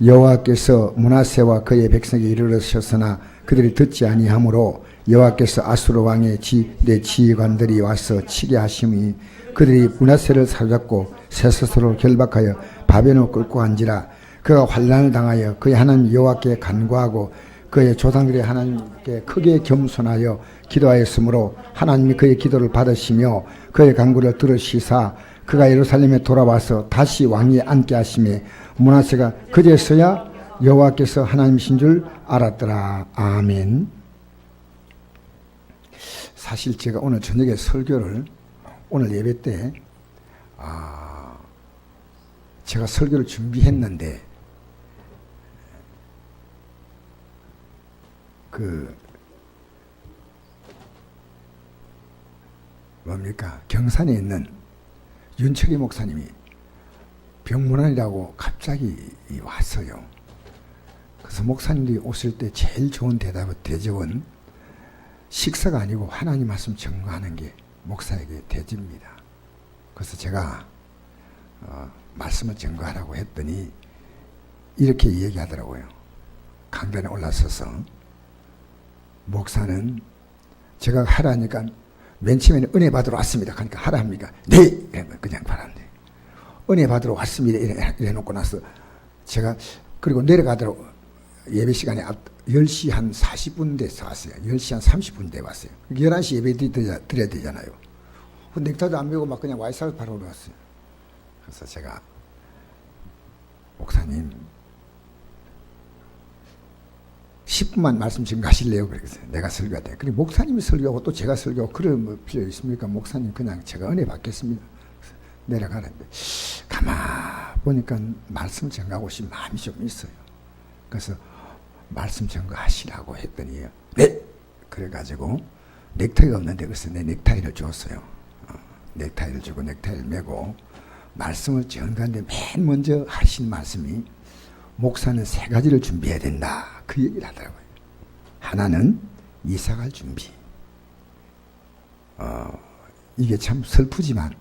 여호와께서 므낫세와 그의 백성에게 이르르셨으나 그들이 듣지 아니하므로 여호와께서 아수르 왕의 내 지휘관들이 와서 치게 하심이 그들이 므낫세를 사로잡고 세스스로 결박하여 바벨론으로 끌고 간지라. 그가 환난을 당하여 그의 하나님 여호와께 간구하고 그의 조상들의 하나님께 크게 겸손하여 기도하였으므로 하나님이 그의 기도를 받으시며 그의 간구를 들으시사 그가 예루살렘에 돌아와서 다시 왕위에 앉게 하시매 므낫세가 그제서야 여호와께서 하나님이신 줄 알았더라. 아멘. 사실 제가 오늘 저녁에 설교를 오늘 예배 때 제가 설교를 준비했는데 경산에 있는 윤철희 목사님이 병문안이라고 갑자기 왔어요. 그래서 목사님들이 오실 때 제일 좋은 대접은 식사가 아니고 하나님 말씀 증거하는 게 목사에게 대접입니다. 그래서 제가 말씀을 증거하라고 했더니 이렇게 얘기하더라고요. 강단에 올라서서 목사는 제가 하라니까 맨 처음에는 은혜 받으러 왔습니다. 그러니까 하라 합니까? 네! 이러면 그냥 받았는데 은혜 받으러 왔습니다. 이래 놓고 나서 제가 그리고 내려가도록 예배 시간에 10시 한 40분 돼서 왔어요. 10시 한 30분 돼 왔어요. 11시 예배 드려야 되잖아요. 넥타이도 안 메고 막 그냥 와이사를 바로 올라왔어요. 그래서 제가 목사님 10분만 말씀 증거하실래요? 그래서 내가 설교하대. 그리고 목사님이 설교하고 또 제가 설교하고 그럴 뭐 필요 있습니까? 목사님 그냥 제가 은혜 받겠습니다. 내려가는데 가만 보니까 말씀 증거하고 싶은 마음이 좀 있어요. 그래서 말씀 증거하시라고 했더니 네! 그래가지고 넥타이가 없는데 그래서 내 넥타이를 줬어요. 넥타이를 주고 넥타이를 메고 말씀을 증거하는데 맨 먼저 하신 말씀이 목사는 세 가지를 준비해야 된다. 그 얘기를 하더라고요. 하나는 이사갈 준비. 이게 참 슬프지만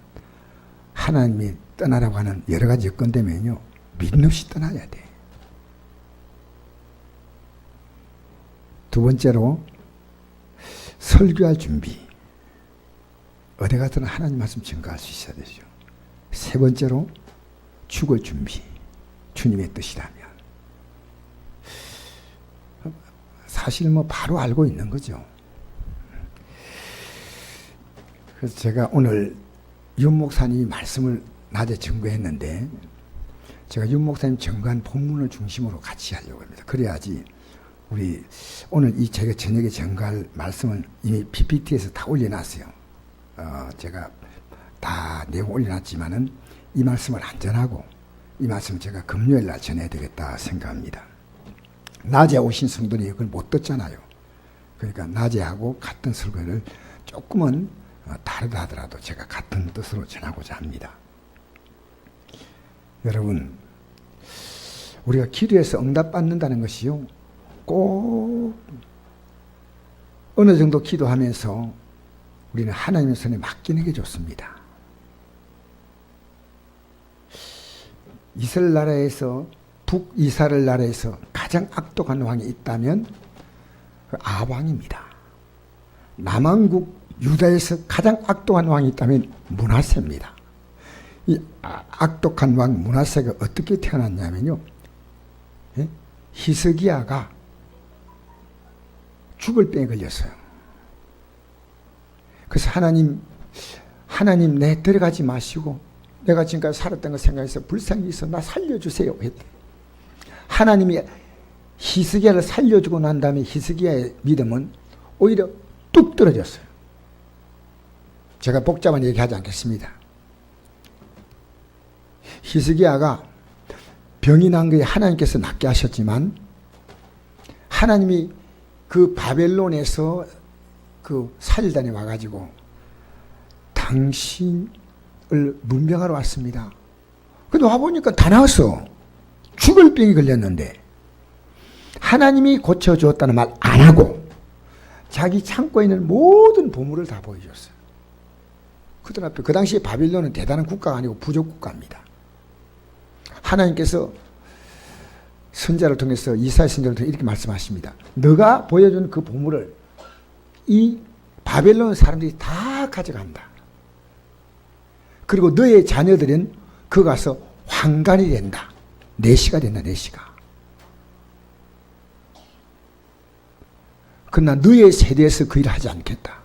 하나님이 떠나라고 하는 여러 가지 여건 되면요. 믿음 없이 떠나야 돼. 두 번째로 설교할 준비. 어디 가서는 하나님 말씀 증거할 수 있어야 되죠. 세 번째로 죽을 준비. 주님의 뜻이라면. 사실 뭐 바로 알고 있는 거죠. 그래서 제가 오늘 윤 목사님이 말씀을 낮에 증거했는데 제가 윤 목사님 증거한 본문을 중심으로 같이 하려고 합니다. 그래야지 우리 오늘 이 제가 저녁에 증거할 말씀은 이미 PPT에서 다 올려놨어요. 제가 다 내용 올려놨지만은 이 말씀을 안전하고 이 말씀을 제가 금요일 날 전해야 되겠다 생각합니다. 낮에 오신 성도들이 그걸 못 듣잖아요. 그러니까 낮에 하고 같은 설교를 조금은 다르다 하더라도 제가 같은 뜻으로 전하고자 합니다. 여러분, 우리가 기도해서 응답받는다는 것이요. 꼭 어느 정도 기도하면서 우리는 하나님의 손에 맡기는 게 좋습니다. 이스라엘 나라에서 북이스라엘 나라에서 가장 악독한 왕이 있다면 그 아왕입니다. 남왕국 유다에서 가장 악독한 왕이 있다면 므낫세입니다. 이 악독한 왕 므낫세가 어떻게 태어났냐면요. 히스기야가 죽을 병에 걸렸어요. 그래서 하나님 내 들어가지 마시고 내가 지금까지 살았던 거 생각해서 불쌍히 있어 나 살려주세요 했대. 하나님이 히스기야를 살려주고 난 다음에 히스기야의 믿음은 오히려 뚝 떨어졌어요. 제가 복잡한 얘기하지 않겠습니다. 히스기야가 병이 난 것에 하나님께서 낫게 하셨지만 하나님이 그 바벨론에서 그 사일단에 와가지고 당신을 문병하러 왔습니다. 근데 와보니까 다 나왔어. 죽을 병이 걸렸는데 하나님이 고쳐주었다는 말 안 하고 자기 창고에 있는 모든 보물을 다 보여줬어요. 그들 앞에 그 당시에 바빌론은 대단한 국가가 아니고 부족 국가입니다. 하나님께서 선자를 통해서 이사야 선자를 통해서 이렇게 말씀하십니다. 너가 보여준 그 보물을 이 바벨론 사람들이 다 가져간다. 그리고 너의 자녀들은 그 가서 황간이 된다. 내시가 된다. 내시가. 그러나 너의 세대에서 그 일을 하지 않겠다.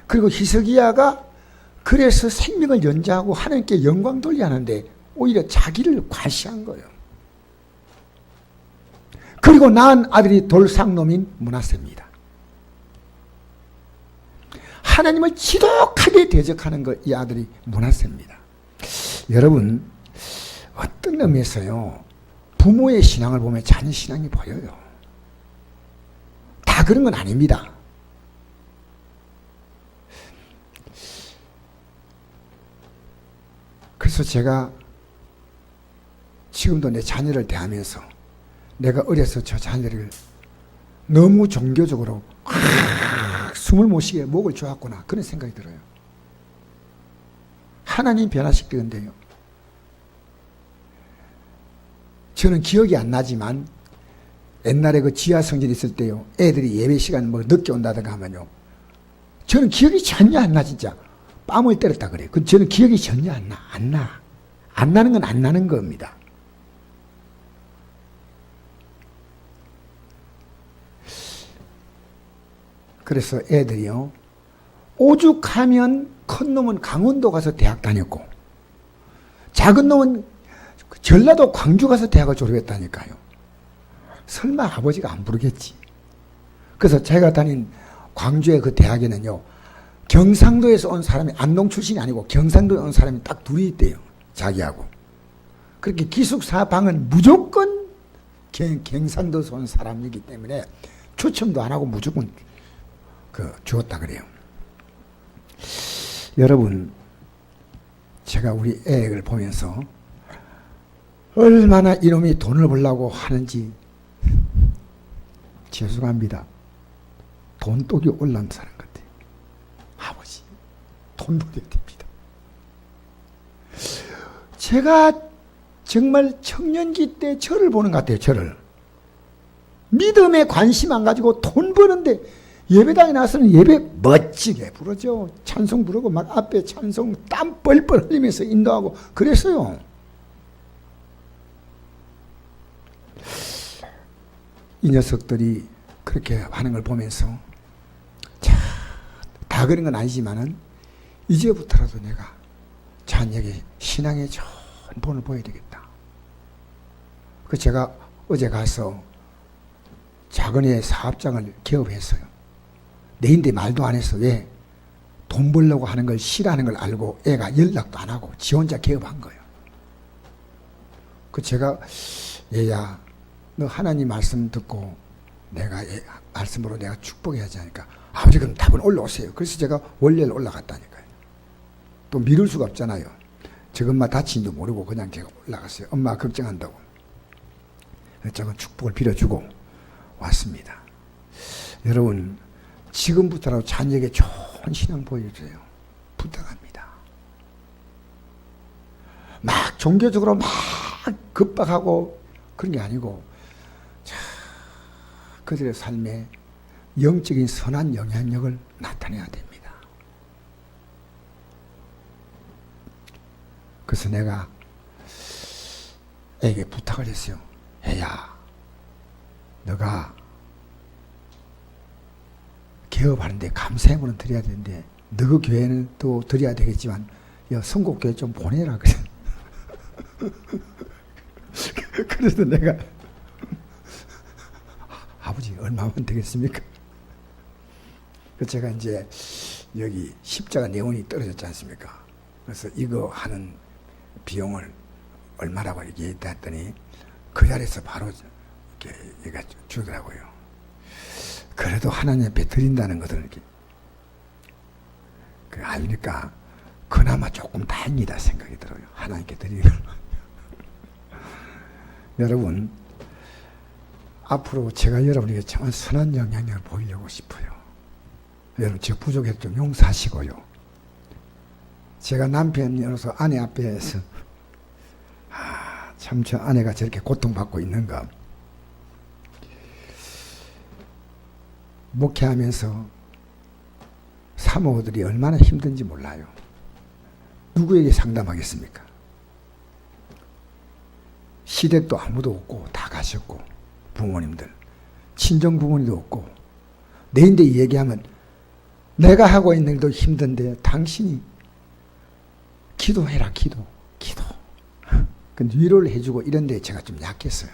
그리고 히스기야가 그래서 생명을 연장하고 하나님께 영광 돌려 하는데 오히려 자기를 과시한 거예요. 그리고 낳은 아들이 돌상놈인 므낫세입니다. 하나님을 지독하게 대적하는 것, 이 아들이 므낫세입니다. 여러분, 어떤 의미에서요, 부모의 신앙을 보면 자녀 신앙이 보여요. 다 그런 건 아닙니다. 그래서 제가 지금도 내 자녀를 대하면서 내가 어려서 저 자녀를 너무 종교적으로 숨을 못 쉬게 목을 조았구나 그런 생각이 들어요. 하나님 변화시키는데요. 저는 기억이 안 나지만 옛날에 그 지하 성전 있을 때요, 애들이 예배 시간 뭐 늦게 온다든가 하면요, 저는 기억이 전혀 안 나. 진짜 뺨을 때렸다 그래요. 저는 기억이 전혀 안 나. 안 나는 건 안 나는 겁니다. 그래서 애들이요, 오죽하면 큰 놈은 강원도 가서 대학 다녔고 작은 놈은 전라도 광주 가서 대학을 졸업했다니까요. 설마 아버지가 안 부르겠지. 그래서 제가 다닌 광주의 그 대학에는요, 경상도에서 온 사람이, 안동 출신이 아니고 경상도에 온 사람이 딱 둘이 있대요. 자기하고. 그렇게 기숙사방은 무조건 경상도에서 온 사람이기 때문에 추첨도 안 하고 무조건 주었다 그래요. 여러분, 제가 우리 애를 보면서 얼마나 이놈이 돈을 벌려고 하는지, 죄송합니다. 돈독이 올라온 사람 같아요. 아버지, 돈 벌어야 됩니다. 제가 정말 청년기 때 저를 보는 것 같아요. 저를. 믿음에 관심 안 가지고 돈 버는데 예배당에 나서는 예배 멋지게 부르죠. 찬송 부르고 막 앞에 찬송 땀 뻘뻘 흘리면서 인도하고 그랬어요. 이 녀석들이 그렇게 하는 걸 보면서 다 그런 건 아니지만은 이제부터라도 내가 자녀에게 신앙의 좋은 본을 보여야 되겠다. 그 제가 어제 가서 작은애 사업장을 개업했어요. 내인데 말도 안 했어. 왜? 돈 벌려고 하는 걸 싫어하는 걸 알고 애가 연락도 안 하고 지 혼자 개업한 거예요. 그 제가, 얘야, 너 하나님 말씀 듣고 내가 말씀으로 내가 축복해야지 하니까, 아버지 그럼 답은 올라오세요. 그래서 제가 월요일 올라갔다니까요. 또 미룰 수가 없잖아요. 저것만 다친지도 모르고 그냥 제가 올라갔어요. 엄마 걱정한다고. 제가 축복을 빌어주고 왔습니다. 여러분, 지금부터라도 자녀에게 좋은 신앙 보여줘요. 부탁합니다. 막 종교적으로 막 급박하고 그런 게 아니고, 그들의 삶에 영적인 선한 영향력을 나타내야 됩니다. 그래서 내가 애에게 부탁을 했어요. 애야, 너가 개업하는데 감사행문은 드려야 되는데, 너그 교회는 또 드려야 되겠지만 선곡교회 좀 보내라 그래. 그래서 내가 아버지 얼마면 되겠습니까? 그래서 제가 이제 여기 십자가 네온이 떨어졌지 않습니까? 그래서 이거 하는 비용을 얼마라고 얘기했더니 그 자리에서 바로 이렇게 얘가 주더라고요. 그래도 하나님 앞에 드린다는 것을 이렇게 알니까 그나마 조금 다행이다 생각이 들어요. 하나님께 드리는 걸. 여러분, 앞으로 제가 여러분에게 정말 선한 영향력을 보이려고 싶어요. 여러분, 제가 부족해도 좀 용서하시고요. 제가 남편으로서 아내 앞에서 참 저 아내가 저렇게 고통받고 있는가. 목회하면서 사모들이 얼마나 힘든지 몰라요. 누구에게 상담하겠습니까? 시댁도 아무도 없고 다 가셨고, 부모님들 친정 부모님도 없고, 내인데 얘기하면 내가 하고 있는 일도 힘든데 당신이 기도해라. 기도. 근데 위로를 해주고 이런 데 제가 좀 약했어요.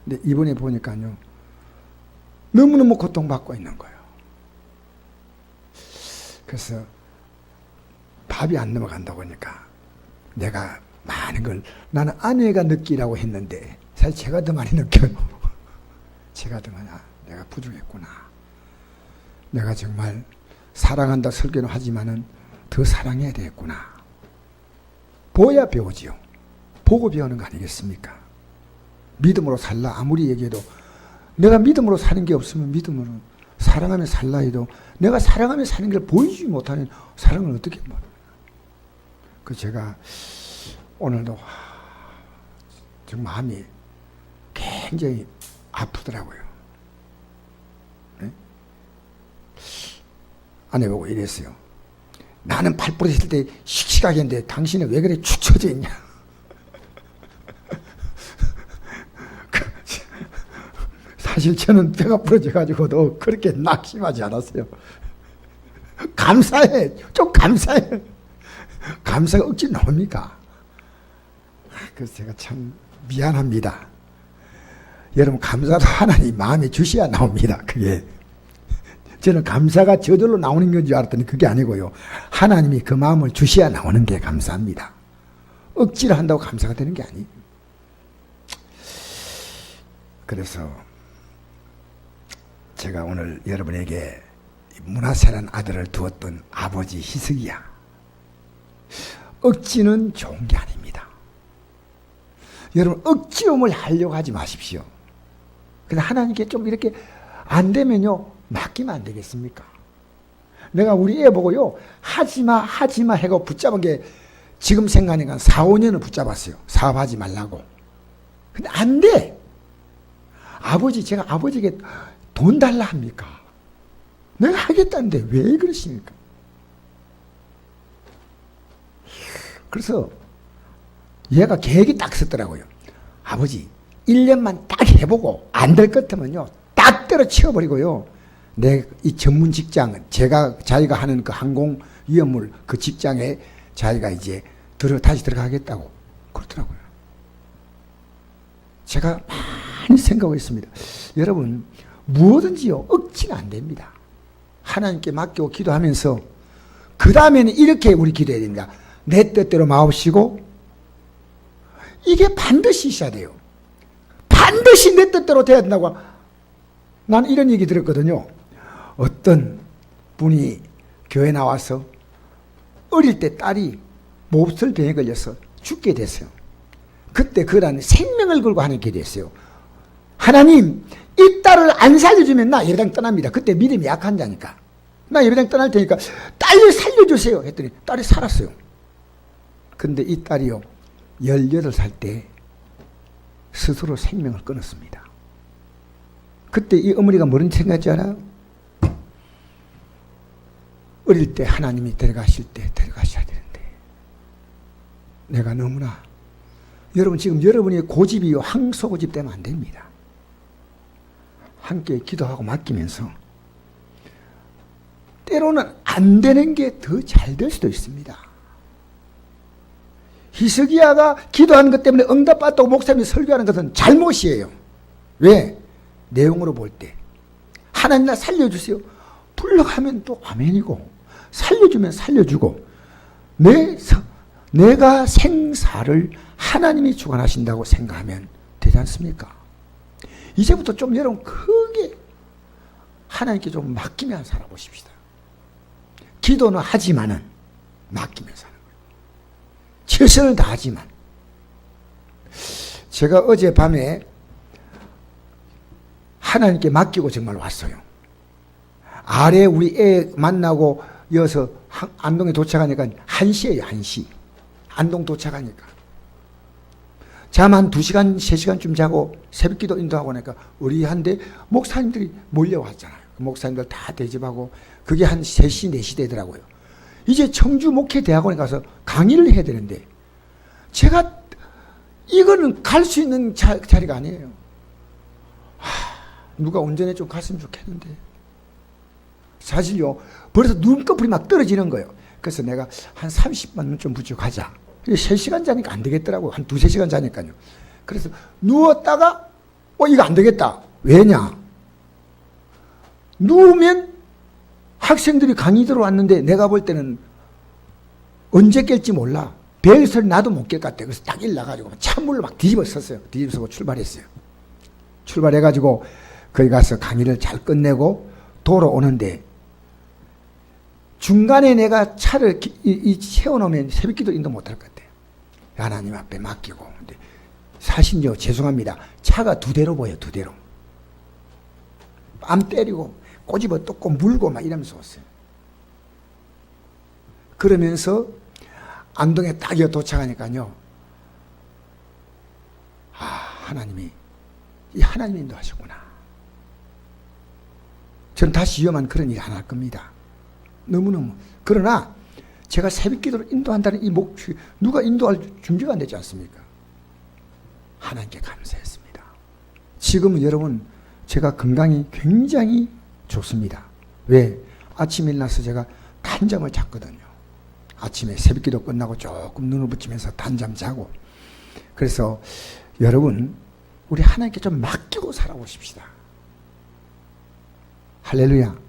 근데 이번에 보니까요, 너무너무 고통받고 있는 거예요. 그래서 밥이 안 넘어간다고 하니까 내가 많은 걸, 나는 아내가 느끼라고 했는데 사실 제가 더 많이 느껴요. 제가 더 많이, 내가 부족했구나. 내가 정말 사랑한다 설교는 하지만은 더 사랑해야 되겠구나. 보야 배우지요. 보고 배우는 거 아니겠습니까? 믿음으로 살라 아무리 얘기해도, 내가 믿음으로 사는 게 없으면 믿음으로 사랑하며 살라 해도 내가 사랑하며 사는 걸 보여주지 못하는 사랑을 어떻게 말해요? 그 제가 오늘도 정 마음이 굉장히 아프더라고요. 네? 아내 보고 이랬어요. 나는 8% 있을 때 씩씩하게 했는데 당신은 왜 그래 축 처져 있냐? 사실 저는 배가 부러져가지고도 그렇게 낙심하지 않았어요. 감사해. 좀 감사해. 감사가 억지 나옵니까? 그래서 제가 참 미안합니다. 여러분, 감사도 하나님 마음에 주셔야 나옵니다. 그게. 저는 감사가 저절로 나오는 건 줄 알았더니 그게 아니고요. 하나님이 그 마음을 주셔야 나오는 게 감사합니다. 억지로 한다고 감사가 되는 게 아니에요. 그래서 제가 오늘 여러분에게 문하세라는 아들을 두었던 아버지 희석이야. 억지는 좋은 게 아닙니다. 여러분, 억지로뭘 하려고 하지 마십시오. 근데 하나님께 좀 이렇게 안 되면요, 맡기면 안 되겠습니까? 내가 우리 애 보고요, 하지마 해고 붙잡은 게 지금 생각하니까 4, 5년을 붙잡았어요. 사업하지 말라고. 근데 안 돼. 제가 아버지에게 돈 달라 합니까? 내가 하겠다는데 왜 그러십니까? 그래서 얘가 계획이 딱 썼더라고요. 아버지, 1년만 딱 해보고 안 될 것 같으면요, 딱 때려치워버리고요, 내 이 전문 직장, 자기가 하는 그 항공 위험물 그 직장에 자기가 이제 다시 들어가겠다고 그러더라고요. 제가 많이 생각하고 있습니다. 여러분, 무엇든지요, 억지가 안 됩니다. 하나님께 맡기고 기도하면서, 그 다음에는 이렇게 우리 기도해야 됩니다. 내 뜻대로 마옵시고, 이게 반드시 있어야 돼요. 반드시 내 뜻대로 돼야 된다고. 난 이런 얘기 들었거든요. 어떤 분이 교회 나와서 어릴 때 딸이 몹쓸 병에 걸려서 죽게 됐어요. 그때 그런 생명을 걸고 하는 길이 있어요. 하나님, 이 딸을 안 살려주면 나 예배당 떠납니다. 그때 믿음이 약한 자니까. 나 예배당 떠날 테니까 딸을 살려주세요 했더니 딸이 살았어요. 근데 이 딸이요, 18살 때 스스로 생명을 끊었습니다. 그때 이 어머니가 뭐런 생각하지 않아요? 어릴 때 하나님이 데려가실 때 데려가셔야 되는데 내가 너무나, 여러분, 지금 여러분의 고집이 항소고집 되면 안 됩니다. 함께 기도하고 맡기면서 때로는 안 되는 게 더 잘 될 수도 있습니다. 히스기야가 기도하는 것 때문에 응답받다고 목사님이 설교하는 것은 잘못이에요. 왜? 내용으로 볼 때 하나님 나 살려주세요. 불러가면 또 아멘이고, 살려주면 살려주고, 내가 생사를 하나님이 주관하신다고 생각하면 되지 않습니까? 이제부터 좀 여러분 크게 하나님께 좀 맡기며 살아보십시다. 기도는 하지만은 맡기며 사는 거예요. 최선을 다하지만. 제가 어젯밤에 하나님께 맡기고 정말 왔어요. 아래 우리 애 만나고 이어서 안동에 도착하니까 1시예요, 1시. 안동 도착하니까. 잠 한 2시간, 3시간쯤 자고 새벽기도 인도하고 나니까 우리 한데 목사님들이 몰려왔잖아요. 목사님들 다 대접하고 그게 한 3시, 4시 되더라고요. 이제 청주 목회대학원에 가서 강의를 해야 되는데 제가 이거는 갈 수 있는 자리가 아니에요. 누가 운전해 좀 갔으면 좋겠는데 사실요 벌써 눈꺼풀이 막 떨어지는 거예요. 그래서 내가 한 30분 좀 부족하자. 3시간 자니까 안 되겠더라고요. 한 2-3시간 자니까요. 그래서 누웠다가 이거 안 되겠다. 왜냐? 누우면 학생들이 강의 들어왔는데 내가 볼 때는 언제 깰지 몰라. 벨 소리 나도 못 깰 것 같아. 그래서 딱 일나가지고 찬물로 막 뒤집어 썼어요. 뒤집어서 출발했어요. 출발해가지고 거기 가서 강의를 잘 끝내고 돌아오는데 중간에 내가 차를 세워놓으면 새벽기도 인도 못할 것 같아요. 하나님 앞에 맡기고. 근데 사실요 죄송합니다. 차가 2대로 보여요. 2대로. 뺨 때리고 꼬집어 뜯고 물고 막 이러면서 왔어요. 그러면서 안동에 딱 도착하니까요. 하나님이 인도하셨구나. 저는 다시 위험한 그런 일 안 할 겁니다. 너무너무. 그러나 제가 새벽기도를 인도한다는 이 목표, 누가 인도할 준비가 안 되지 않습니까? 하나님께 감사했습니다. 지금은 여러분 제가 건강이 굉장히 좋습니다. 왜? 아침에 일어나서 제가 단잠을 잤거든요. 아침에 새벽기도 끝나고 조금 눈을 붙이면서 단잠 자고. 그래서 여러분 우리 하나님께 좀 맡기고 살아보십시다. 할렐루야.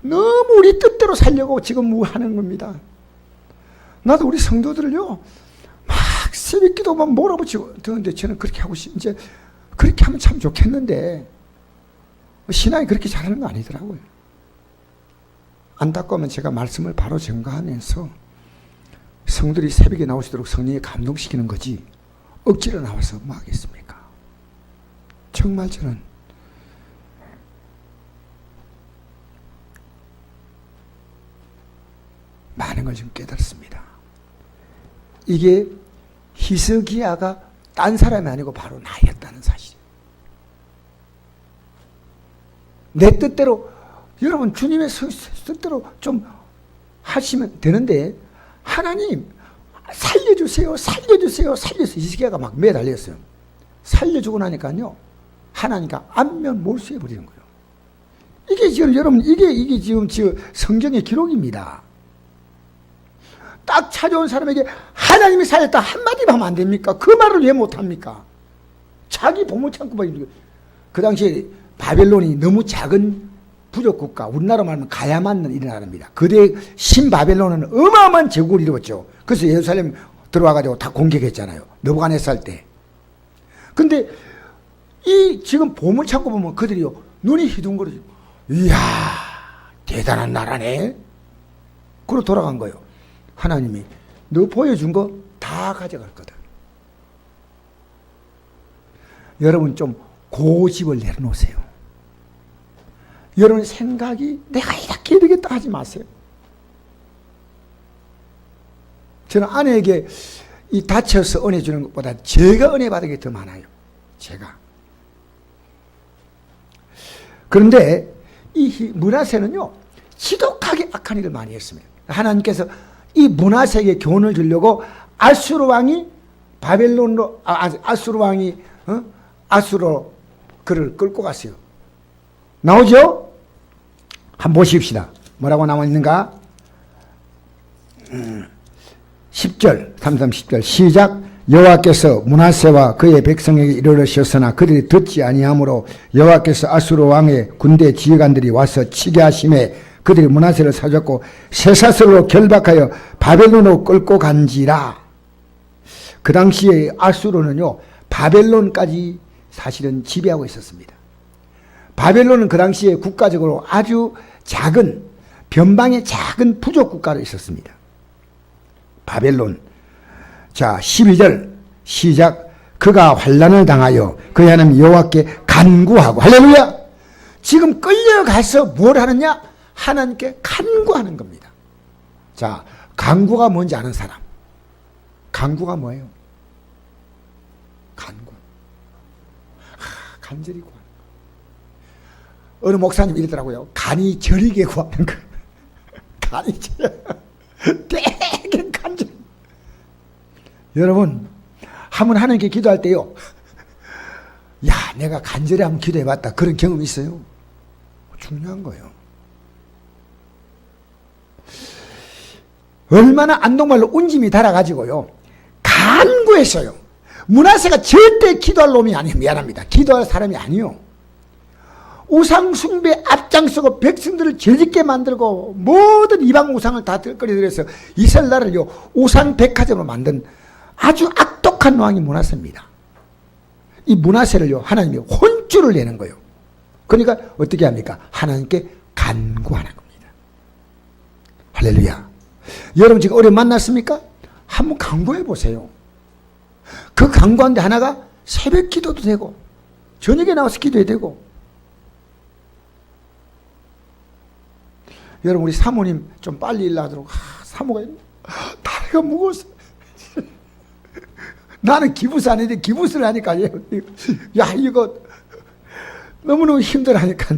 너무 우리 뜻대로 살려고 지금 하는 겁니다. 나도 우리 성도들을요 막 새벽기도만 몰아붙이고 듣는데 저는 그렇게 하고 이제 그렇게 하면 참 좋겠는데 신앙이 그렇게 잘하는 거 아니더라고요. 안타까우면 제가 말씀을 바로 전가하면서 성들이 새벽에 나올 수 있도록 성령이 감동시키는 거지 억지로 나와서 뭐 하겠습니까? 정말 저는 많은 걸 좀 깨달았습니다. 이게 히스기야가 딴 사람이 아니고 바로 나였다는 사실. 내 뜻대로 여러분 주님의 뜻대로 좀 하시면 되는데 하나님 살려주세요. 히스기야가 막 매달렸어요. 살려주고 나니까요 하나님과 안면 몰수해 버리는 거예요. 이게 지금 여러분 이게 지금 성경의 기록입니다. 딱 찾아온 사람에게 하나님이 살렸다 한마디만 하면 안 됩니까? 그 말을 왜 못합니까? 자기 보물창고 그 당시에 바벨론이 너무 작은 부족국가, 우리나라 말하면 가야만 이런 나라입니다. 그대 신바벨론은 어마어마한 제국을 이루었죠. 그래서 예루살렘 들어와가지고 다 공격했잖아요. 느부갓네살 때. 근데 이 지금 보물창고 보면 그들이요 눈이 희둥거리죠. 이야 대단한 나라네. 그러고 돌아간 거예요. 하나님이 너 보여준 거 다 가져갈 거다. 여러분 좀 고집을 내려놓으세요. 여러분 생각이 내가 이렇게 되겠다 하지 마세요. 저는 아내에게 이 다쳐서 은혜 주는 것보다 제가 은혜 받은 게 더 많아요. 제가. 그런데 이 므낫세는요 지독하게 악한 일을 많이 했습니다. 하나님께서 이 므낫세에게 교훈을 주려고 아수르 왕이 바벨론으로 아수르 왕이 아수르로 그를 끌고 갔어요. 나오죠? 한번 보십시다. 뭐라고 나와 있는가? 10절 10절 시작. 여호와께서 므낫세와 그의 백성에게 이르르셨으나 그들이 듣지 아니하므로 여호와께서 아수르 왕의 군대 지휘관들이 와서 치게 하심에 그들이 므낫세를 사줬고 쇠사슬로 결박하여 바벨론으로 끌고 간지라. 그 당시에 아수르는요 바벨론까지 사실은 지배하고 있었습니다. 바벨론은 그 당시에 국가적으로 아주 작은 변방의 작은 부족 국가로 있었습니다. 바벨론. 자 12절 시작. 그가 환난을 당하여 그의 하나님 여호와께 간구하고. 할렐루야. 지금 끌려가서 뭘 하느냐? 하나님께 간구하는 겁니다. 자, 간구가 뭔지 아는 사람. 간구가 뭐예요? 간절히 구하는 거. 어느 목사님 이러더라고요. 간이 저리게 구하는 거. 간이 저리 되게 간절히. 여러분 한번 하나님께 기도할 때요, 야 내가 간절히 한번 기도해봤다 그런 경험 있어요? 중요한 거예요. 얼마나 안동말로 운짐이 달아가지고요 간구했어요. 므낫세가 절대 기도할 놈이 아니에요. 미안합니다. 기도할 사람이 아니요. 우상 숭배 앞장서고 백성들을 죄짓게 만들고 모든 이방 우상을 다 들거리들여서 이스라엘 나라를요 우상 백화점으로 만든 아주 악독한 왕이 므낫세입니다. 이 므낫세를요 하나님이 혼쭐을 내는 거예요. 그러니까 어떻게 합니까? 하나님께 간구하는 겁니다. 할렐루야. 여러분 지금 어려 만났습니까? 한번 간구해 보세요. 그 간구하는데 하나가 새벽 기도도 되고 저녁에 나와서 기도해야 되고. 여러분 우리 사모님 좀 빨리 일 나도록. 사모가 다리가 무거워서 나는 기부스 안 했는데 기부스를 하니까 야 이거 너무너무 힘들어하니까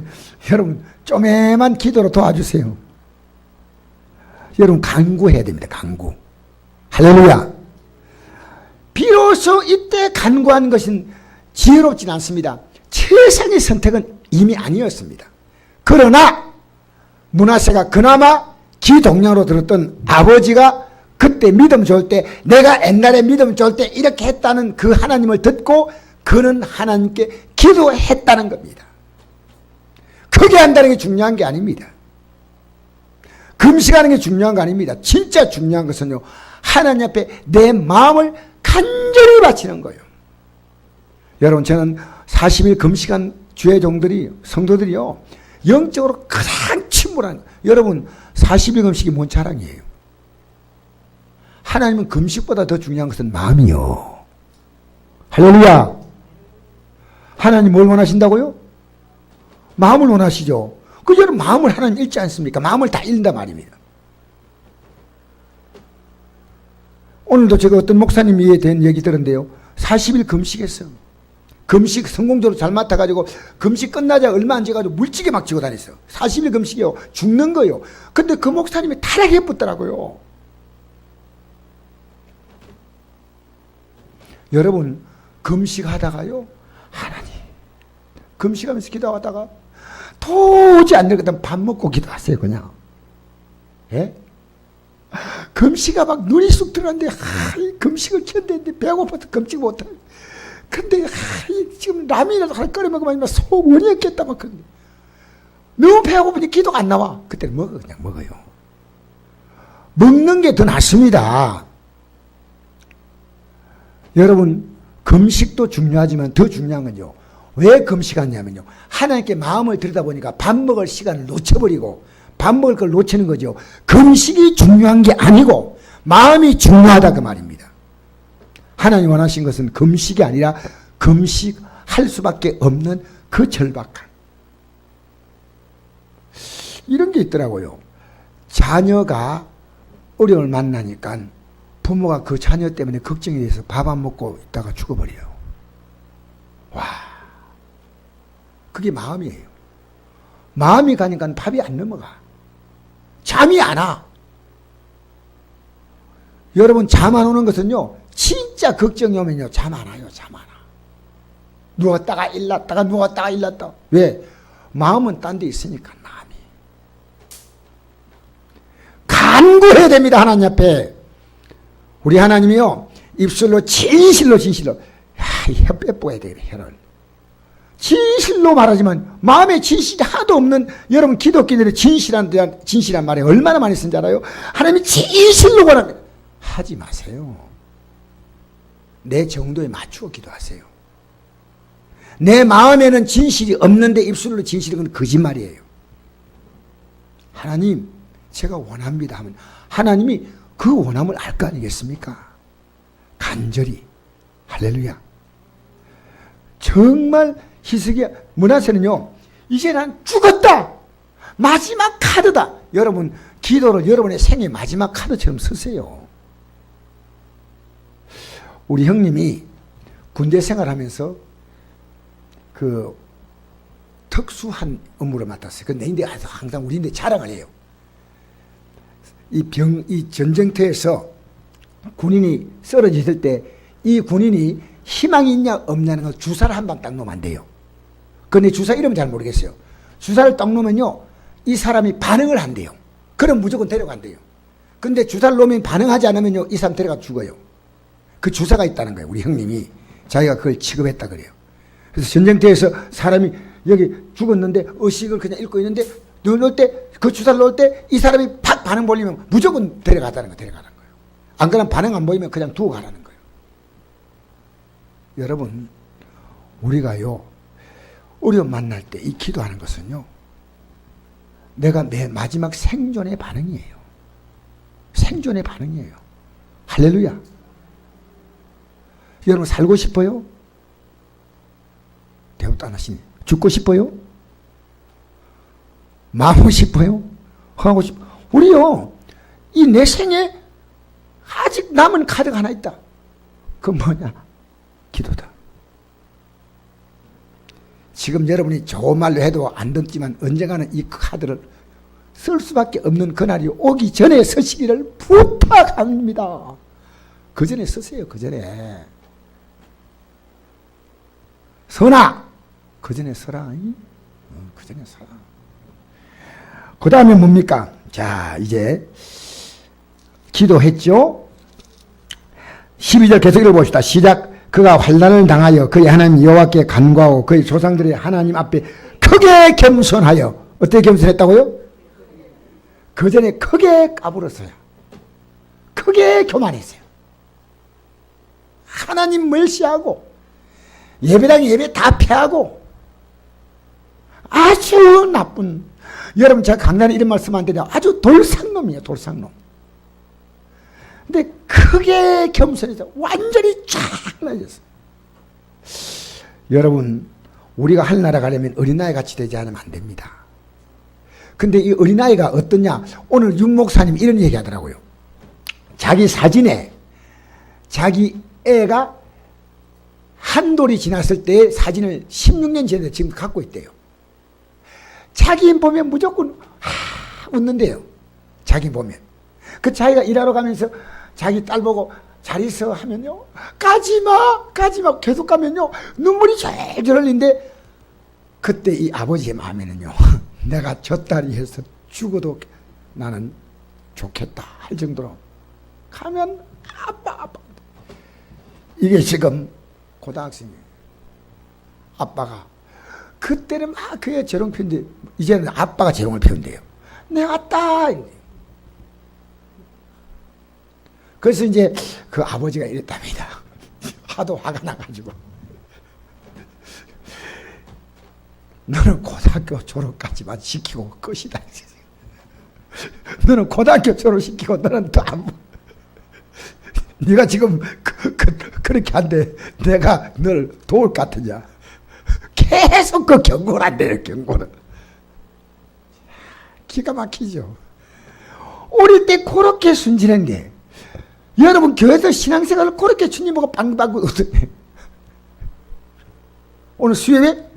여러분 쪼매만 기도로 도와주세요. 여러분 간구해야 됩니다. 간구. 할렐루야. 비로소 이때 간구한 것은 지혜롭진 않습니다. 최상의 선택은 이미 아니었습니다. 그러나 므낫세가 그나마 기동량으로 들었던 아버지가 그때 믿음 좋을 때, 내가 옛날에 믿음 좋을 때 이렇게 했다는 그 하나님을 듣고 그는 하나님께 기도했다는 겁니다. 크게 한다는 게 중요한 게 아닙니다. 금식하는 게 중요한 거 아닙니다. 진짜 중요한 것은요 하나님 앞에 내 마음을 간절히 바치는 거예요. 여러분 저는 40일 금식한 주의 종들이 성도들이요 영적으로 가장 침몰한, 여러분 40일 금식이 뭔 자랑이에요? 하나님은 금식보다 더 중요한 것은 마음이요. 할렐루야. 하나님 뭘 원하신다고요? 마음을 원하시죠. 그 여러분 마음을 하나님 읽지 않습니까? 마음을 다 읽는단 말입니다. 오늘도 제가 어떤 목사님에 대한 얘기 들었는데요 40일 금식했어요. 금식 성공적으로 잘 맡아가지고 금식 끝나자 얼마 안 지가지고 물찌개 막 지고 다녔어요. 40일 금식이요 죽는 거예요. 근데 그 목사님이 타락해 붙더라고요. 여러분 금식하다가요 하나님 금식하면서 기도하다가 도저히 안 되거든 밥 먹고 기도하세요. 그냥 예? 금식아 막 눈이 쑥 들어갔는데 금식을 켰는데 배고파서 금식 못해. 근데 지금 라면이라도 하나 끓여 먹으면 속 원이었겠다 막 그런데 너무 배고프니 기도가 안 나와. 그때 먹어. 그냥 먹어요. 먹는 게 더 낫습니다. 여러분 금식도 중요하지만 더 중요한 건요 왜 금식하냐면요 하나님께 마음을 들여다보니까 밥 먹을 시간을 놓쳐버리고 밥 먹을 걸 놓치는 거죠. 금식이 중요한 게 아니고 마음이 중요하다 그 말입니다. 하나님 원하신 것은 금식이 아니라 금식할 수밖에 없는 그 절박함. 이런 게 있더라고요. 자녀가 어려움을 만나니까 부모가 그 자녀 때문에 걱정이 돼서 밥 안 먹고 있다가 죽어버려요. 와, 그게 마음이에요. 마음이 가니까 밥이 안 넘어가. 잠이 안 와. 여러분 잠 안 오는 것은요 진짜 걱정이 오면요 잠 안 와요. 잠 안 와. 누웠다가 일났다가 누웠다가 일났다. 왜? 마음은 딴 데 있으니까. 마음이 간구해야 됩니다. 하나님 앞에. 우리 하나님이요 입술로 진실로 혀 빼뽀야 돼요. 혀를 진실로 말하지만 마음에 진실이 하나도 없는 여러분 기독교인들의 진실한 말에 얼마나 많이 쓴 줄 알아요? 하나님이 진실로 원합니다. 하지 마세요. 내 정도에 맞추어 기도하세요. 내 마음에는 진실이 없는데 입술로 진실이 건 거짓말이에요. 하나님 제가 원합니다 하면 하나님이 그 원함을 알 거 아니겠습니까? 간절히. 할렐루야. 정말 히스기야 므낫세는요 이제 난 죽었다 마지막 카드다. 여러분 기도를 여러분의 생애 마지막 카드처럼 쓰세요. 우리 형님이 군대 생활하면서 그 특수한 업무를 맡았어요. 그 내인데 항상 우리인데 자랑을 해요. 이 전쟁터에서 군인이 쓰러졌을 때 이 군인이 희망이 있냐 없냐는 걸 주사를 한 방 딱 놓으면 안 돼요. 근데 주사 이름은 잘 모르겠어요. 주사를 딱 놓으면요, 이 사람이 반응을 한대요. 그럼 무조건 데려간대요. 근데 주사를 놓으면 반응하지 않으면요, 이 사람 데려가 죽어요. 그 주사가 있다는 거예요. 우리 형님이 자기가 그걸 취급했다 그래요. 그래서 전쟁터에서 사람이 여기 죽었는데 의식을 그냥 잃고 있는데 넣을 때, 그 주사를 넣을 때 이 사람이 팍 반응 보이면 무조건 데려가는 거예요. 안 그러면 반응 안 보이면 그냥 두고 가라는 거예요. 여러분, 우리가요, 어려움 만날 때 이 기도하는 것은요, 내가 내 마지막 생존의 반응이에요. 생존의 반응이에요. 할렐루야. 여러분, 살고 싶어요? 대답도 안 하시네. 죽고 싶어요? 마고 싶어요? 하고 싶어? 우리요, 이 내 생에 아직 남은 카드가 하나 있다. 그건 뭐냐? 기도다. 지금 여러분이 좋은 말로 해도 안 듣지만 언젠가는 이 카드를 쓸 수밖에 없는 그날이 오기 전에 서시기를 부탁합니다. 그 전에 쓰세요. 그 전에. 서나 그 전에 서라. 그 전에 서라. 그 다음에 뭡니까? 자, 이제 기도했죠. 12절 계속 읽어봅시다. 시작. 그가 환난을 당하여 그의 하나님 여호와께 간구하고 그의 조상들의 하나님 앞에 크게 겸손하여, 어떻게 겸손했다고요? 그 전에 크게 까불었어요. 크게 교만했어요. 하나님 멸시하고 예배당 예배 다 패하고 아주 나쁜, 여러분 제가 강단에 이런 말씀 안 드려, 아주 돌상놈이에요. 돌상놈. 근데 크게 겸손해서 완전히 쫙 나졌어요. 여러분, 우리가 하늘나라 가려면 어린아이 같이 되지 않으면 안 됩니다. 근데 이 어린아이가 어떠냐? 오늘 윤 목사님이 이런 얘기 하더라고요. 자기 사진에 자기 애가 한 돌이 지났을 때의 사진을 16년 전에 지금 갖고 있대요. 자기 보면 무조건 웃는데요. 자기 보면. 그 자기가 일하러 가면서 자기 딸 보고 잘 있어 하면요, 가지마 가지마 계속 가면요 눈물이 절절 흘리는데, 그때 이 아버지의 마음에는요 내가 저 딸이 해서 죽어도 나는 좋겠다 할 정도로 가면 아빠. 이게 지금 고등학생이에요. 아빠가 그때는 막 그의 재롱 피운데 이제는 아빠가 재롱을 피운대요. 내가 왔다. 그래서 이제 그 아버지가 이랬답니다. 하도 화가 나가지고, 너는 고등학교 졸업까지만 시키고 끝이다. 너는 고등학교 졸업시키고 너는 또 안, 네가 지금 그렇게 한데 내가 널 도울 것 같으냐. 계속 그 경고를 한대요. 경고를. 기가 막히죠. 어릴 때 그렇게 순진한데, 여러분 교회에서 신앙생활을 그렇게 주님 보고 방방구 웃으네. 오늘 수요일에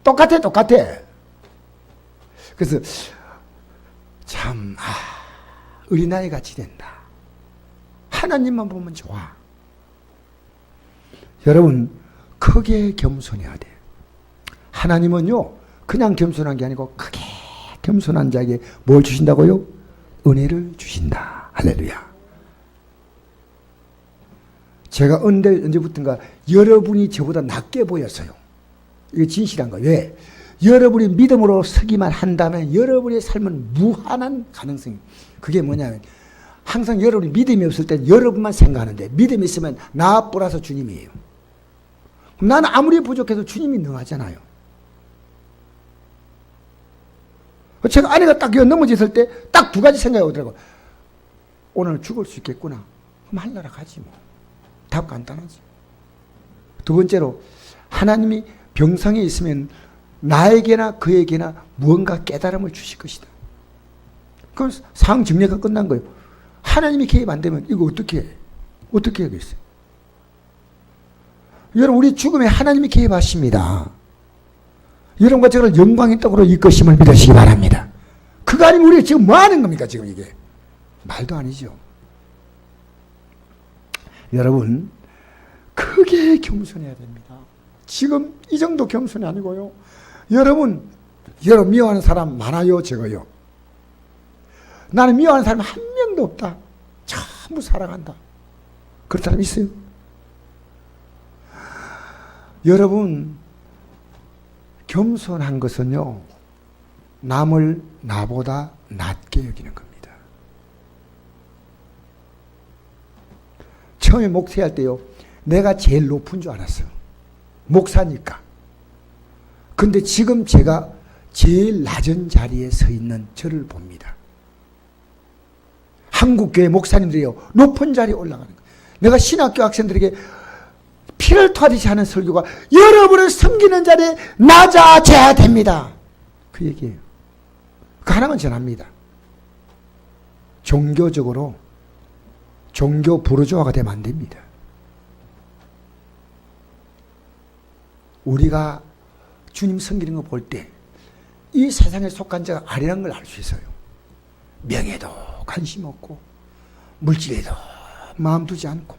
똑같아. 그래서 참 어린아이 같이 된다. 하나님만 보면 좋아. 여러분 크게 겸손해야 돼. 하나님은요 그냥 겸손한 게 아니고 크게 겸손한 자에게 뭘 주신다고요? 은혜를 주신다. 할렐루야. 제가 언제부턴가 여러분이 저보다 낫게 보였어요. 이게 진실한 거예요. 왜? 여러분이 믿음으로 서기만 한다면 여러분의 삶은 무한한 가능성이, 그게 뭐냐면 항상 여러분이 믿음이 없을 때 여러분만 생각하는데, 믿음이 있으면 나 플러스 주님이에요. 나는 아무리 부족해도 주님이 능하잖아요. 제가 아내가 딱 넘어졌을 때 딱 두 가지 생각이 오더라고요. 오늘 죽을 수 있겠구나. 그럼 하늘나라 가지 뭐. 답 간단하지. 두 번째로, 하나님이 병상에 있으면 나에게나 그에게나 무언가 깨달음을 주실 것이다. 그럼 상황 정리가 끝난 거예요. 하나님이 개입 안 되면 이거 어떻게 하겠어요? 여러분, 우리 죽음에 하나님이 개입하십니다. 여러분과 저를 영광의 떡으로 이끄심을 믿으시기 바랍니다. 그거 아니면 우리가 지금 뭐 하는 겁니까? 지금 이게 말도 아니죠. 여러분, 크게 겸손해야 됩니다. 지금 이 정도 겸손이 아니고요. 여러분 미워하는 사람 많아요, 적어요? 나는 미워하는 사람 한 명도 없다. 전부 사랑한다. 그런 사람 있어요? 여러분, 겸손한 것은요, 남을 나보다 낮게 여기는 겁니다. 처음에 목회할 때요, 내가 제일 높은 줄 알았어요. 목사니까. 근데 지금 제가 제일 낮은 자리에 서 있는 저를 봅니다. 한국교회 목사님들이요, 높은 자리에 올라가는 거예요. 내가 신학교 학생들에게 피를 토하듯이 하는 설교가 여러분을 섬기는 자리에 낮아져야 됩니다. 그 얘기예요. 그 하나만 전합니다. 종교적으로 종교 부르주아가 되면 안 됩니다. 우리가 주님 섬기는 거 볼 때 이 세상에 속한 자가 아니라는 걸 알 수 있어요. 명예도 관심 없고 물질에도 마음 두지 않고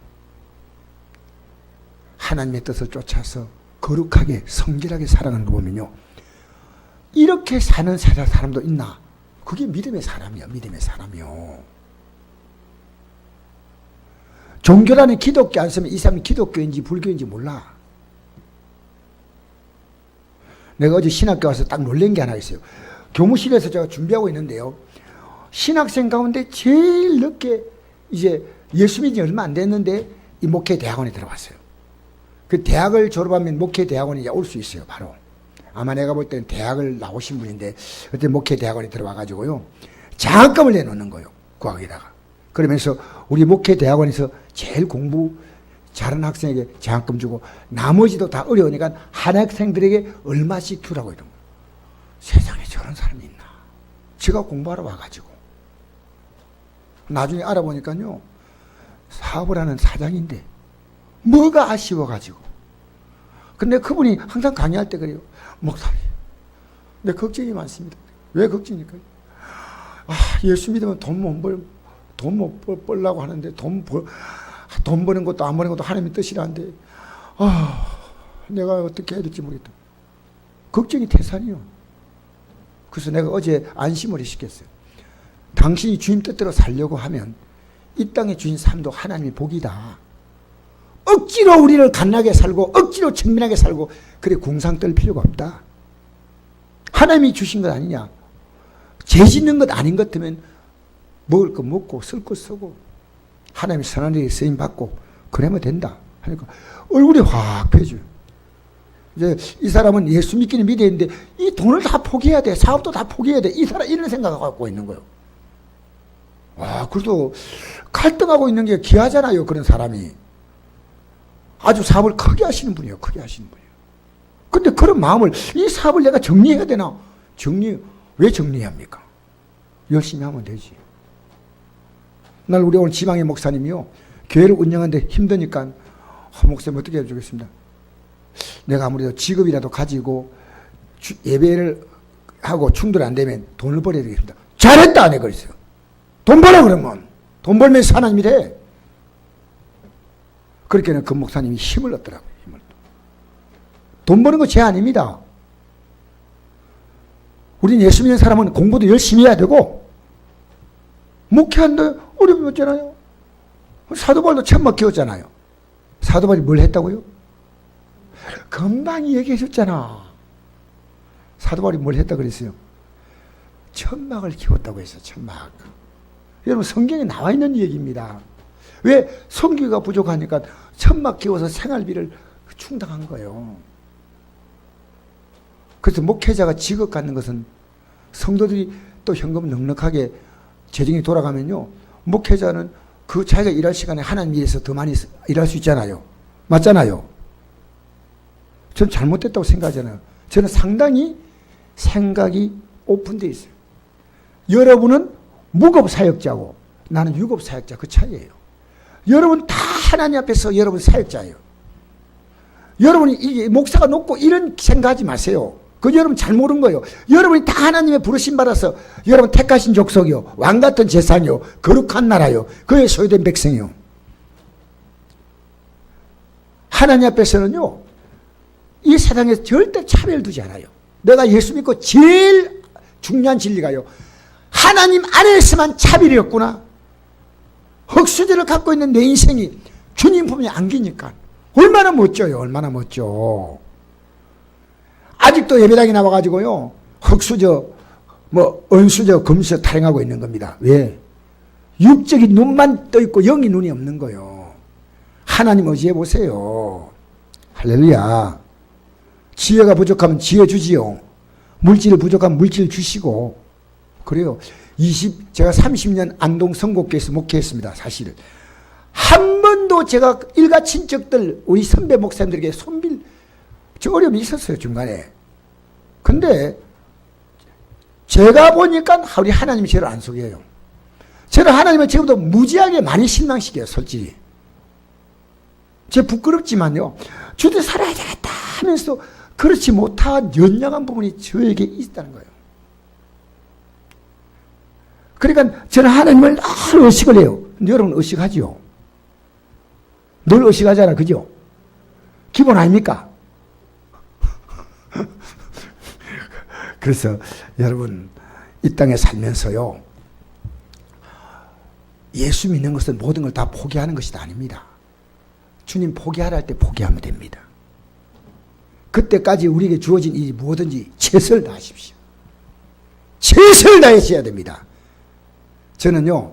하나님의 뜻을 쫓아서 거룩하게 성실하게 살아가는 거 보면요, 이렇게 사는 사람도 있나? 그게 믿음의 사람이요. 믿음의 사람이요. 종교란에 기독교 안 쓰면 이 사람이 기독교인지 불교인지 몰라. 내가 어제 신학교 와서 딱 놀란 게 하나 있어요. 교무실에서 제가 준비하고 있는데요, 신학생 가운데 제일 늦게 이제 예수 믿은 지 얼마 안 됐는데 이 목회 대학원에 들어갔어요. 그 대학을 졸업하면 목회 대학원에 올 수 있어요. 바로 아마 내가 볼 때는 대학을 나오신 분인데 그때 목회 대학원에 들어와가지고요, 장학금을 내놓는 거예요. 구학에다가. 그러면서 우리 목회 대학원에서 제일 공부 잘하는 학생에게 장학금 주고 나머지도 다 어려우니까 한 학생들에게 얼마씩 주라고 이런 거예요. 세상에 저런 사람이 있나. 제가 공부하러 와가지고 나중에 알아보니까요, 사업을 하는 사장인데 뭐가 아쉬워가지고. 근데 그분이 항상 강의할 때 그래요. 목사님, 내 걱정이 많습니다. 왜 걱정입니까? 예수 믿으면 돈 못 벌라고 하는데 돈 버는 것도 안 버는 것도 하나님의 뜻이라는데 내가 어떻게 해야 될지 모르겠다. 걱정이 태산이요. 그래서 내가 어제 안심을 시켰어요. 당신이 주님 뜻대로 살려고 하면 이 땅의 주인 삶도 하나님의 복이다. 억지로 우리를 갓나게 살고 억지로 청민하게 살고 그래 궁상 떨 필요가 없다. 하나님이 주신 것 아니냐. 죄 짓는 것 아닌 것 같으면 먹을 거 먹고 쓸 거 쓰고 하나님의 선한 일에 쓰임 받고 그러면 된다 하니까 얼굴이 확 펴져요. 이제 이 사람은 예수 믿기는 믿어야되는데 이 돈을 다 포기해야 돼. 사업도 다 포기해야 돼. 이 사람 이런 생각을 갖고 있는 거예요. 그래도 갈등하고 있는 게 귀하잖아요. 그런 사람이. 아주 사업을 크게 하시는 분이에요. 크게 하시는 분이에요. 근데 그런 마음을, 이 사업을 내가 정리해야 되나? 왜 정리해야 합니까? 열심히 하면 되지. 우리 오늘 지방의 목사님이요, 교회를 운영하는데 힘드니까, 목사님 어떻게 해주겠습니다. 내가 아무래도 직업이라도 가지고 예배를 하고 충돌 안 되면 돈을 벌어야 되겠습니다. 잘했다! 안 해, 그랬어요. 돈 벌어, 그러면. 돈 벌면서 하나님이래. 그렇게는 그 목사님이 힘을 얻더라고요. 힘을. 돈 버는 거 죄 아닙니다. 우린 예수 믿는 사람은 공부도 열심히 해야 되고, 목회하는데 어려움이 없잖아요. 사도바울도 천막 키웠잖아요. 사도바울이 뭘 했다고요? 금방 얘기해 줬잖아. 사도바울이 뭘 했다 그랬어요? 천막을 키웠다고 했어요. 천막. 여러분, 성경에 나와 있는 얘기입니다. 왜? 성교가 부족하니까 천막 키워서 생활비를 충당한 거예요. 그래서 목회자가 직업 갖는 것은 성도들이 또 현금 넉넉하게 재정이 돌아가면요, 목회자는 그 자기가 일할 시간에 하나님 위해서 더 많이 일할 수 있잖아요. 맞잖아요. 전 잘못됐다고 생각하잖아요. 저는 상당히 생각이 오픈되어 있어요. 여러분은 무급 사역자고 나는 유급 사역자, 그 차이예요. 여러분 다 하나님 앞에서 여러분 사역자예요. 여러분이 이게 목사가 높고 이런 생각하지 마세요. 그 여러분 잘 모르는 거예요. 여러분이 다 하나님의 부르심 받아서 여러분 택하신 족속이요, 왕 같은 재산이요, 거룩한 나라요, 그의 소유된 백성이요. 하나님 앞에서는요, 이 세상에 절대 차별 두지 않아요. 내가 예수 믿고 제일 중요한 진리가요, 하나님 안에서만 차별이 없구나. 흙수저를 갖고 있는 내 인생이 주님 품에 안기니까 얼마나 멋져요. 얼마나 멋져. 아직도 예배당에 나와가지고요, 흙수저, 은수저, 금수저 타령하고 있는 겁니다. 왜? 육적인 눈만 떠있고 영이 눈이 없는 거예요. 하나님 의지해 보세요. 할렐루야. 지혜가 부족하면 지혜 주지요. 물질이 부족하면 물질 주시고. 그래요. 제가 30년 안동 성곡교에서 목회했습니다. 사실. 한 번도 제가 일가 친척들, 우리 선배 목사님들에게 저 어려움이 있었어요, 중간에. 근데 제가 보니까 우리 하나님이 저를 안 속여요. 저는 하나님은 지금도 무지하게 많이 실망시켜요, 솔직히. 제 부끄럽지만요, 주도 살아야 되겠다 하면서 그렇지 못한 연약한 부분이 저에게 있다는 거예요. 그러니까 저는 하나님을 늘 의식을 해요. 여러분 의식하지요? 늘 의식하잖아, 그죠? 기본 아닙니까? 그래서 여러분 이 땅에 살면서요, 예수 믿는 것은 모든 걸 다 포기하는 것이 아닙니다. 주님 포기하라 할 때 포기하면 됩니다. 그때까지 우리에게 주어진 일이 무엇든지 최선을 다하십시오. 최선을 다하셔야 됩니다. 저는요,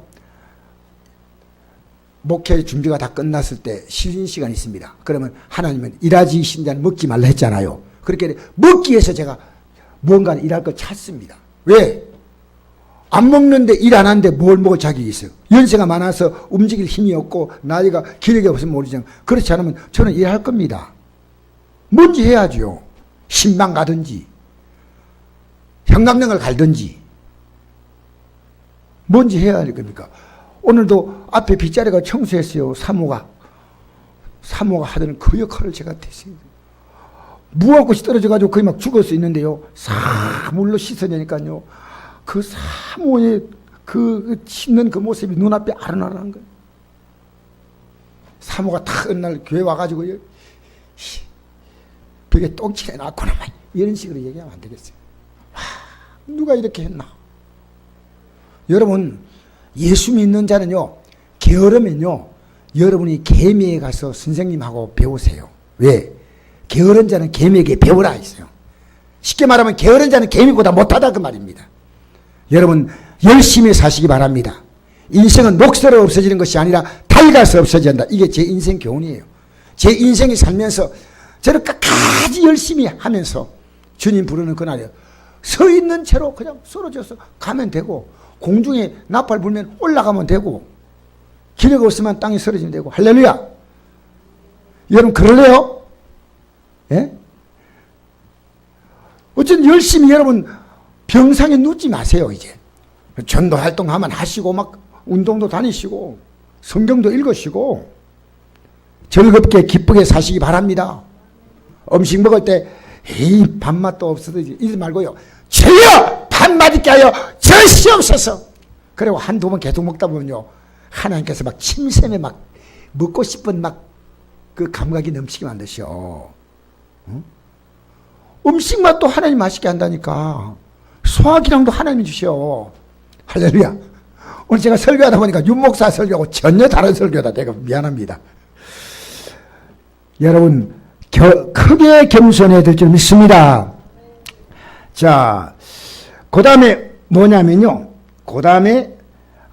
목회 준비가 다 끝났을 때 쉬는 시간이 있습니다. 그러면 하나님은 일하지 신자는 먹지 말라 했잖아요. 그렇게 먹기 위해서 제가 무언가를 일할 걸 찾습니다. 왜? 안 먹는데 일 안 하는데 뭘 먹을 자격이 있어요? 연세가 많아서 움직일 힘이 없고 나이가 기력이 없으면 모르지만, 그렇지 않으면 저는 일할 겁니다. 뭔지 해야죠. 신방 가든지 형광등을 갈든지 뭔지 해야 할 겁니까? 오늘도 앞에 빗자루가 청소했어요. 사모가 하던 그 역할을 제가 대신 무화꽃이 떨어져가지고 거의 막 죽을 수 있는데요, 사물로 씻어내니까요, 그 사모의 그 씻는 그 모습이 눈앞에 아른아른한 거예요. 사모가 탁 어느 날 교회 와가지고 벽에 똥칠해 놨구나, 이런 식으로 얘기하면 안 되겠어요. 누가 이렇게 했나? 여러분, 예수 믿는 자는요, 게으르면요, 여러분이 개미에 가서 선생님하고 배우세요. 왜? 게으른 자는 개미에게 배우라 했어요. 쉽게 말하면 게으른 자는 개미보다 못하다 그 말입니다. 여러분 열심히 사시기 바랍니다. 인생은 녹슬어 없어지는 것이 아니라 낡아서 없어져야 한다. 이게 제 인생 교훈이에요. 제 인생이 살면서 저는 끝까지 열심히 하면서 주님 부르는 그날이에요. 서 있는 채로 그냥 쓰러져서 가면 되고, 공중에 나팔 불면 올라가면 되고, 기력 없으면 땅에 쓰러지면 되고. 할렐루야. 여러분 그럴래요? 예? 어쨌든 열심히 여러분 병상에 눕지 마세요. 이제 전도 활동하면 하시고, 막 운동도 다니시고, 성경도 읽으시고, 즐겁게 기쁘게 사시기 바랍니다. 음식 먹을 때 에이 밥맛도 없어도 이러지 말고요, 주여 밥맛 있게 하여 주시옵소서. 그리고 한두 번 계속 먹다 보면요, 하나님께서 막 침샘에 막 먹고 싶은 막 그 감각이 넘치게 만드셔. 응? 음식 맛도 하나님 맛있게 한다니까. 소화기량도 하나님이 주셔. 할렐루야. 오늘 제가 설교하다 보니까 윤목사 설교하고 전혀 다른 설교다. 내가 미안합니다. 여러분 크게 겸손해야 될 줄 믿습니다. 자, 그 다음에 뭐냐면요, 그 다음에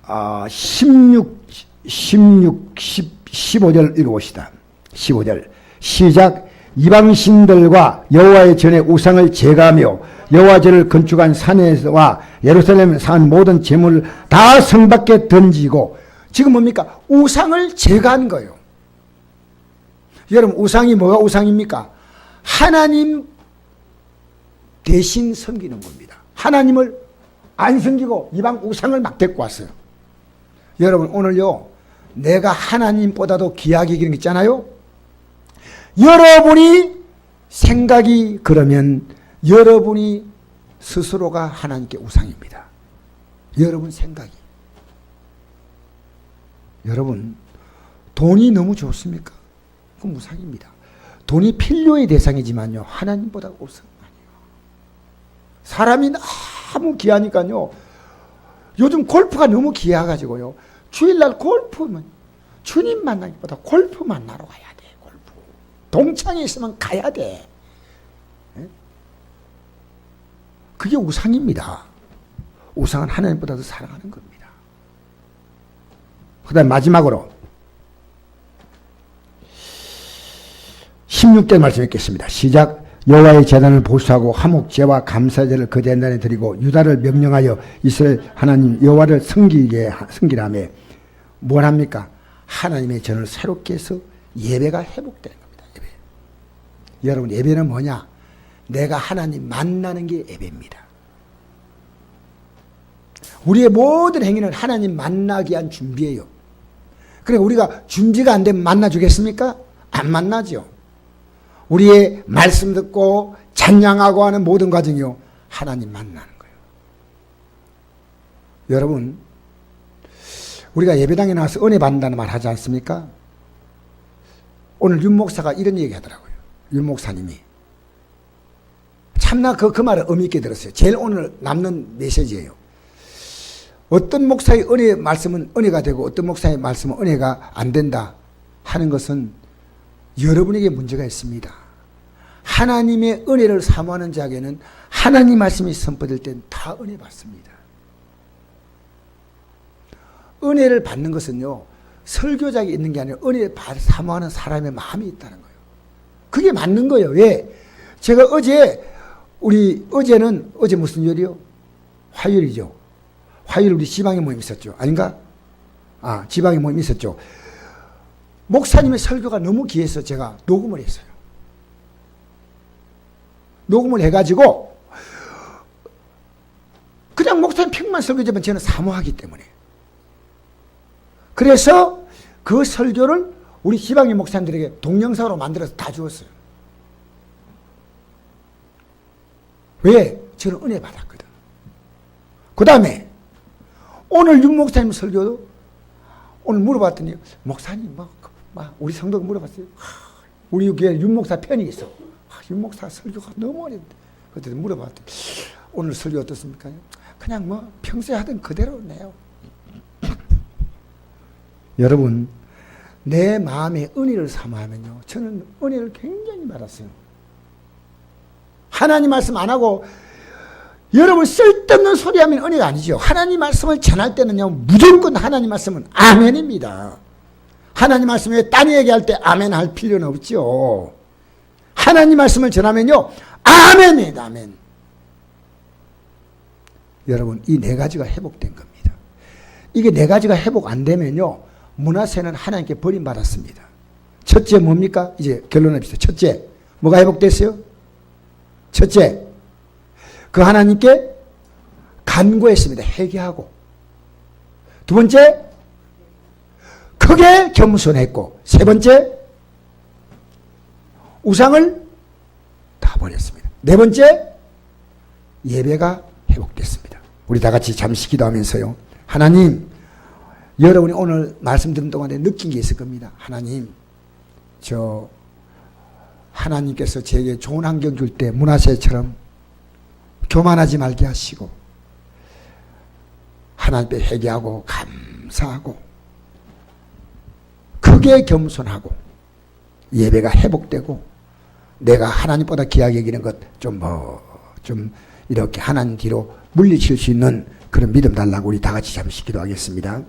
15절 읽어봅시다. 15절 시작. 이방신들과 여호와의 전에 우상을 제거하며 여호와 전을 건축한 산에와 예루살렘에 산 모든 재물을 다 성 밖에 던지고. 지금 뭡니까? 우상을 제거한 거예요. 여러분 우상이 뭐가 우상입니까? 하나님 대신 섬기는 겁니다. 하나님을 안 섬기고 이방 우상을 막 데리고 왔어요. 여러분 오늘요, 내가 하나님보다도 귀하게 여기는 게 있잖아요. 여러분이 생각이 그러면 여러분이 스스로가 하나님께 우상입니다. 여러분 생각이. 여러분 돈이 너무 좋습니까? 그건 우상입니다. 돈이 필요의 대상이지만요 하나님보다 우상 아니에요. 사람이 너무 귀하니까요. 요즘 골프가 너무 귀해가지고요. 주일날 골프면 주님 만나기보다 골프 만나러 가야 돼. 골프. 동창에 있으면 가야 돼. 그게 우상입니다. 우상은 하나님보다 더 사랑하는 겁니다. 그 다음 마지막으로 16절 말씀 읽겠습니다. 시작. 여호와의 제단을 보수하고 화목제와 감사제를 그 제단에 드리고 유다를 명령하여 이스라엘 하나님 여호와를 섬기라며 뭘 합니까? 하나님의 전을 새롭게 해서 예배가 회복되는 겁니다. 예배. 여러분 예배는 뭐냐? 내가 하나님 만나는 게 예배입니다. 우리의 모든 행위는 하나님 만나기 위한 준비예요. 그래 우리가 준비가 안 되면 만나주겠습니까? 안 만나죠. 우리의 말씀 듣고 찬양하고 하는 모든 과정이요 하나님 만나는 거예요. 여러분 우리가 예배당에 나와서 은혜 받는다는 말 하지 않습니까? 오늘 윤 목사가 이런 얘기 하더라고요. 윤 목사님이 참나 그 말을 의미 있게 들었어요. 제일 오늘 남는 메시지예요. 어떤 목사의 은혜 말씀은 은혜가 되고 어떤 목사의 말씀은 은혜가 안 된다 하는 것은 여러분에게 문제가 있습니다. 하나님의 은혜를 사모하는 자에게는 하나님 말씀이 선포될 땐 다 은혜 받습니다. 은혜를 받는 것은요 설교자에게 있는 게 아니라 은혜 사모하는 사람의 마음이 있다는 거예요. 그게 맞는 거예요. 왜? 제가 어제는 무슨 요일이요? 화요일이죠. 화요일 우리 지방의 모임 있었죠. 아닌가? 지방의 모임 있었죠. 목사님의 설교가 너무 귀해서 제가 녹음을 했어요. 녹음을 해가지고 그냥 목사님 평만 설교지만 저는 사모하기 때문에 그래서 그 설교를 우리 지방의 목사님들에게 동영상으로 만들어서 다 주었어요. 왜? 저는 은혜 받았거든. 그 다음에 오늘 윤 목사님 설교도 오늘 물어봤더니 목사님 우리 성도가 물어봤어요. 우리 교회 윤 목사 편이 있어. 윤 목사 설교가 너무 어렵다. 그때 물어봤더니 오늘 설교 어떻습니까? 그냥 평소에 하던 그대로네요. 여러분 내 마음에 은혜를 사모하면요 저는 은혜를 굉장히 받았어요. 하나님 말씀 안 하고 여러분 쓸데없는 소리 하면 은혜가 아니죠. 하나님 말씀을 전할 때는요 무조건 하나님 말씀은 아멘입니다. 하나님 말씀에 딴 얘기할 때 아멘 할 필요는 없죠. 하나님 말씀을 전하면요 아멘입니다. 아멘. 여러분 이 네 가지가 회복된 겁니다. 이게 네 가지가 회복 안 되면요 므낫세는 하나님께 버림받았습니다. 첫째 뭡니까? 이제 결론합시다. 첫째 뭐가 회복됐어요? 첫째 그 하나님께 간구했습니다. 회개하고. 두 번째 크게 겸손했고. 세 번째 우상을 다 버렸습니다. 네 번째 예배가 회복됐습니다. 우리 다 같이 잠시 기도하면서요 하나님 여러분이 오늘 말씀 듣는 동안에 느낀 게 있을 겁니다. 하나님 하나님께서 제게 좋은 환경 줄 때 므낫세처럼 교만하지 말게 하시고 하나님께 회개하고 감사하고 크게 겸손하고 예배가 회복되고 내가 하나님보다 귀하게 여기는 것 좀 이렇게 하나님 뒤로 물리칠 수 있는 그런 믿음 달라고 우리 다 같이 잠시 기도하겠습니다.